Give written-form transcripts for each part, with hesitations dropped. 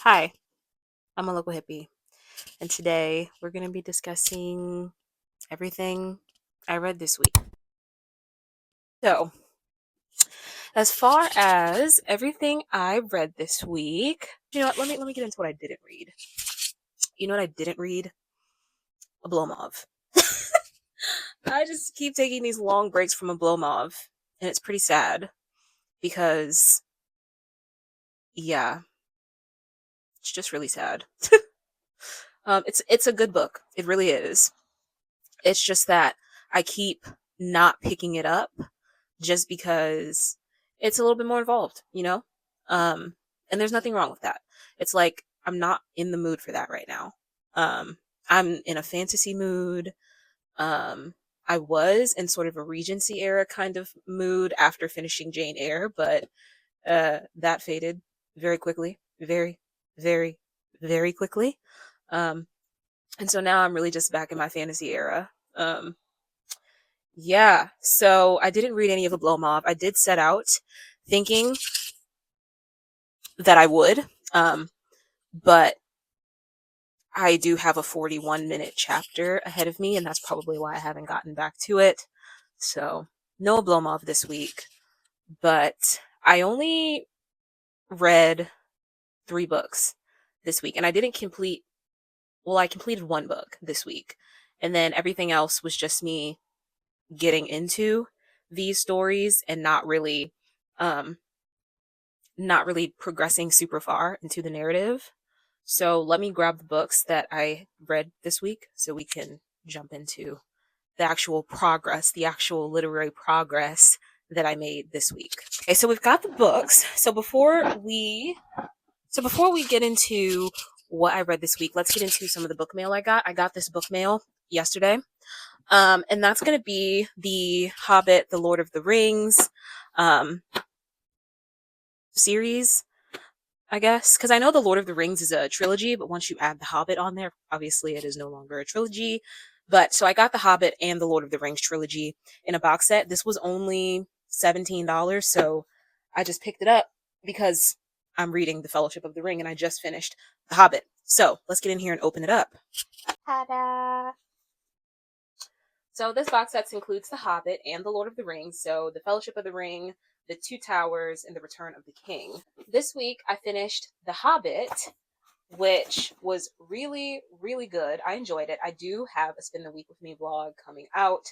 Hi, I'm a local hippie, and today we're going to be discussing everything I read this week. So, as far as everything I read this week, you know what? Let me get into what I didn't read. You know what I didn't read? Oblomov. I just keep taking these long breaks from Oblomov, and it's pretty sad because, yeah, it's just really sad. It's a good book. It really is. It's just that I keep not picking it up just because it's a little bit more involved, you know? Um, and there's nothing wrong with that. It's like I'm not in the mood for that right now. Um, I'm in a fantasy mood. I was in sort of a Regency era kind of mood after finishing Jane Eyre, but that faded very quickly, very, very quickly. Um, and so now I'm really just back in my fantasy era. Yeah, so I didn't read any of Oblomov. I did set out thinking that I would, um, but I do have a 41-minute chapter ahead of me, and that's probably why I haven't gotten back to it. So, no Oblomov this week, but I only read 3 books this week, and I didn't complete, well, I completed 1 book this week, and then everything else was just me getting into these stories and um, not really progressing super far into the narrative. So let me grab the books that I read this week so we can jump into the actual progress, the actual literary progress that I made this week. Okay, so we've got the books. So before we get into what I read this week, let's get into some of the book mail I got. I got this book mail yesterday. And that's going to be the Hobbit, the Lord of the Rings um, series, I guess, because I know the Lord of the Rings is a trilogy, but once you add the Hobbit on there, obviously it is no longer a trilogy. But so I got the Hobbit and the Lord of the Rings trilogy in a box set. This was only $17, so I just picked it up because I'm reading The Fellowship of the Ring and I just finished The Hobbit. So let's get in here and open it up. Ta-da! So this box set includes The Hobbit and The Lord of the Rings. So The Fellowship of the Ring, The Two Towers, and The Return of the King. This week I finished The Hobbit, which was really, really good. I enjoyed it. I do have a Spin the Week with Me vlog coming out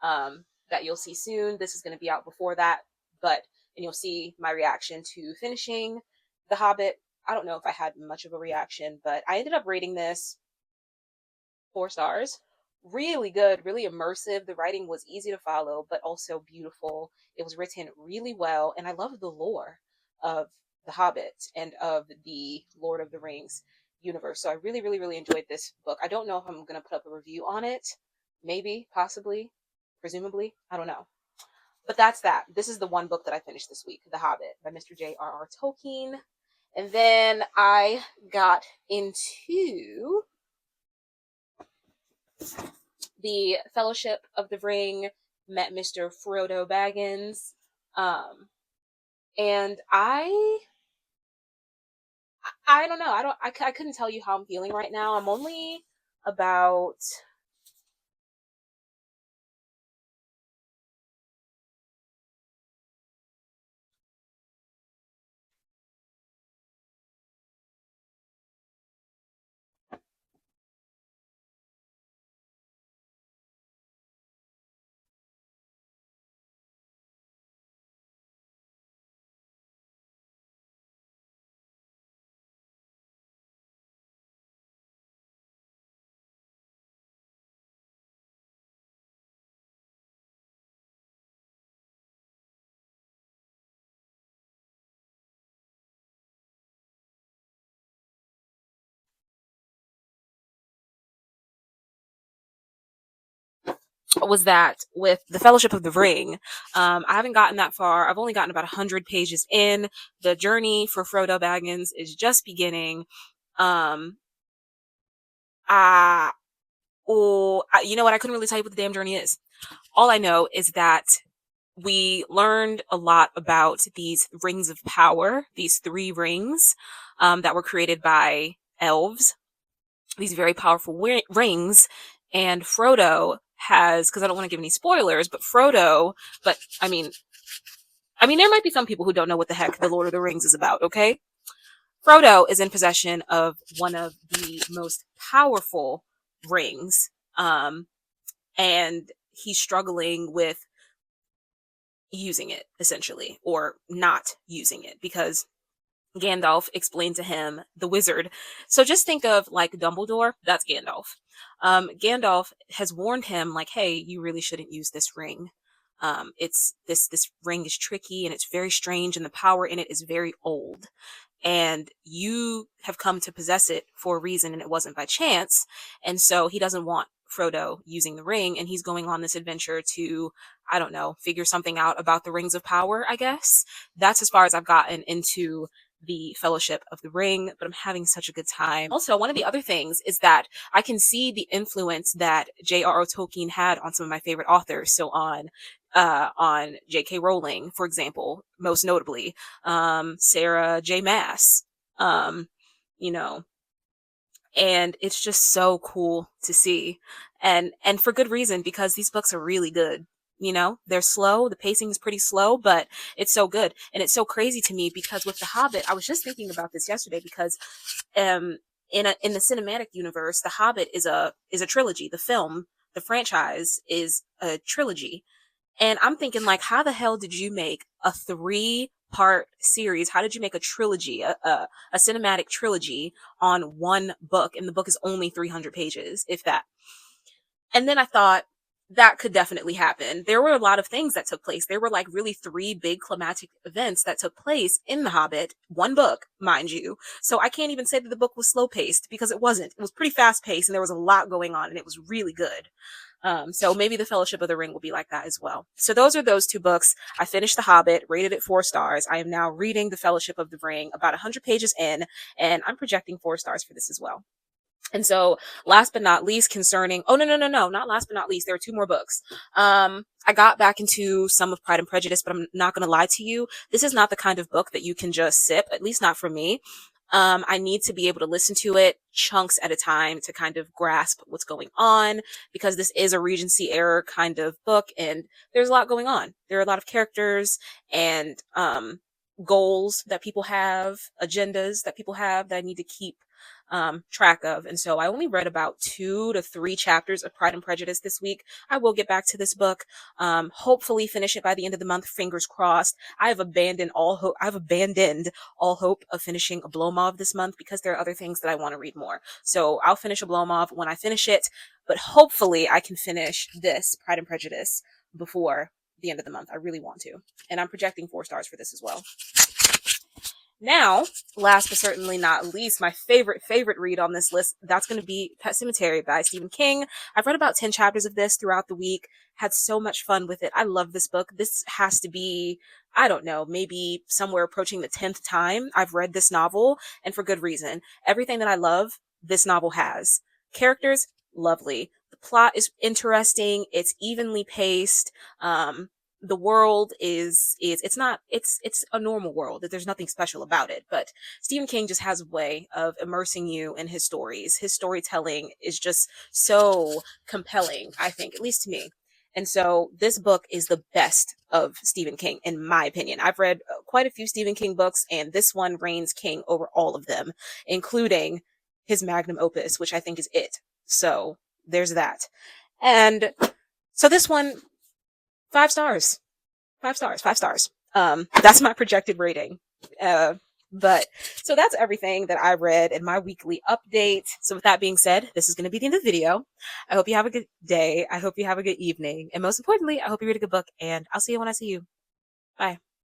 that you'll see soon. This is going to be out before that, and you'll see my reaction to finishing The Hobbit. I don't know if I had much of a reaction, but I ended up rating this 4 stars. Really good, really immersive. The writing was easy to follow, but also beautiful. It was written really well, and I love the lore of The Hobbit and of the Lord of the Rings universe. So I really, really, really enjoyed this book. I don't know if I'm going to put up a review on it. Maybe, possibly, presumably. I don't know. But that's that. This is the one book that I finished this week, The Hobbit by Mr. J.R.R. Tolkien. And then I got into the Fellowship of the Ring, met Mr. Frodo Baggins. And I don't know. I couldn't tell you how I'm feeling right now. I'm only about was that with the Fellowship of the Ring. I haven't gotten that far. I've only gotten about 100 pages in. The journey for Frodo Baggins is just beginning. Um, uh, you know what? I couldn't really tell you what the damn journey is. All I know is that we learned a lot about these rings of power, these 3 rings that were created by elves, these very powerful rings. And Frodo has, because I don't want to give any spoilers, but Frodo, but I mean, there might be some people who don't know what the heck the Lord of the Rings is about, okay? Frodo is in possession of one of the most powerful rings, and he's struggling with using it, essentially, or not using it, because Gandalf explained to him, the wizard. So just think of like Dumbledore, that's Gandalf. Gandalf has warned him, like, hey, you really shouldn't use this ring. It's this ring is tricky and it's very strange, and the power in it is very old. And you have come to possess it for a reason, and it wasn't by chance. And so he doesn't want Frodo using the ring, and he's going on this adventure to, I don't know, figure something out about the rings of power, I guess. That's as far as I've gotten into the Fellowship of the Ring, but I'm having such a good time. Also, one of the other things is that I can see the influence that J.R.R. Tolkien had on some of my favorite authors. So on J.K. Rowling, for example, most notably, Sarah J. Maas, um, you know, and it's just so cool to see, and for good reason, because these books are really good. They're slow, the pacing is pretty slow, but it's so good. And it's so crazy to me because with The Hobbit, I was just thinking about this yesterday, because um in the cinematic universe, The Hobbit is a trilogy. The franchise is a trilogy. And I'm thinking, like, how the hell did you make a 3-part series? How did you make a trilogy, a cinematic trilogy on one book? And the book is only 300 pages, if that. And then I thought that could definitely happen. There were a lot of things that took place. There were like really 3 big climatic events that took place in The Hobbit, one book, mind you. So I can't even say that the book was slow paced, because it wasn't. It was pretty fast paced, and there was a lot going on, and it was really good. So maybe the Fellowship of the Ring will be like that as well. So those are those 2 books. I finished The Hobbit, rated it 4 stars. I am now reading the Fellowship of the Ring, about 100 pages in, and I'm projecting 4 stars for this as well. And so last but not least, concerning, oh, no, not last but not least, there are 2 more books. I got back into some of Pride and Prejudice, but I'm not going to lie to you. This is not the kind of book that you can just sip, at least not for me. I need to be able to listen to it chunks at a time to kind of grasp what's going on, because this is a Regency era kind of book, and there's a lot going on. There are a lot of characters and goals that people have, agendas that people have, that I need to keep track of. And so I only read about 2 to 3 chapters of Pride and Prejudice this week. I will get back to this book. Hopefully finish it by the end of the month. Fingers crossed. I've abandoned all hope of finishing Oblomov this month, because there are other things that I want to read more. So I'll finish Oblomov when I finish it, but hopefully I can finish this Pride and Prejudice before the end of the month. I really want to. And I'm projecting 4 stars for this as well. Now, last but certainly not least, my favorite read on this list, that's going to be Pet Sematary by Stephen King. I've read about 10 chapters of this throughout the week, had so much fun with it. I love this book. This has to be, I don't know, maybe somewhere approaching the 10th time I've read this novel, and for good reason. Everything that I love, this novel has. Characters, lovely. The plot is interesting. It's evenly paced. The world is it's a normal world. There's nothing special about it, but Stephen King just has a way of immersing you in his stories. His storytelling is just so compelling, I think, at least to me. And so this book is the best of Stephen King, in my opinion. I've read quite a few Stephen King books, and this one reigns king over all of them, including his magnum opus, which I think is it. So there's that. And so this one, 5 stars. 5 stars. 5 stars. That's my projected rating. But so that's everything that I read in my weekly update. So with that being said, this is going to be the end of the video. I hope you have a good day. I hope you have a good evening. And most importantly, I hope you read a good book, and I'll see you when I see you. Bye.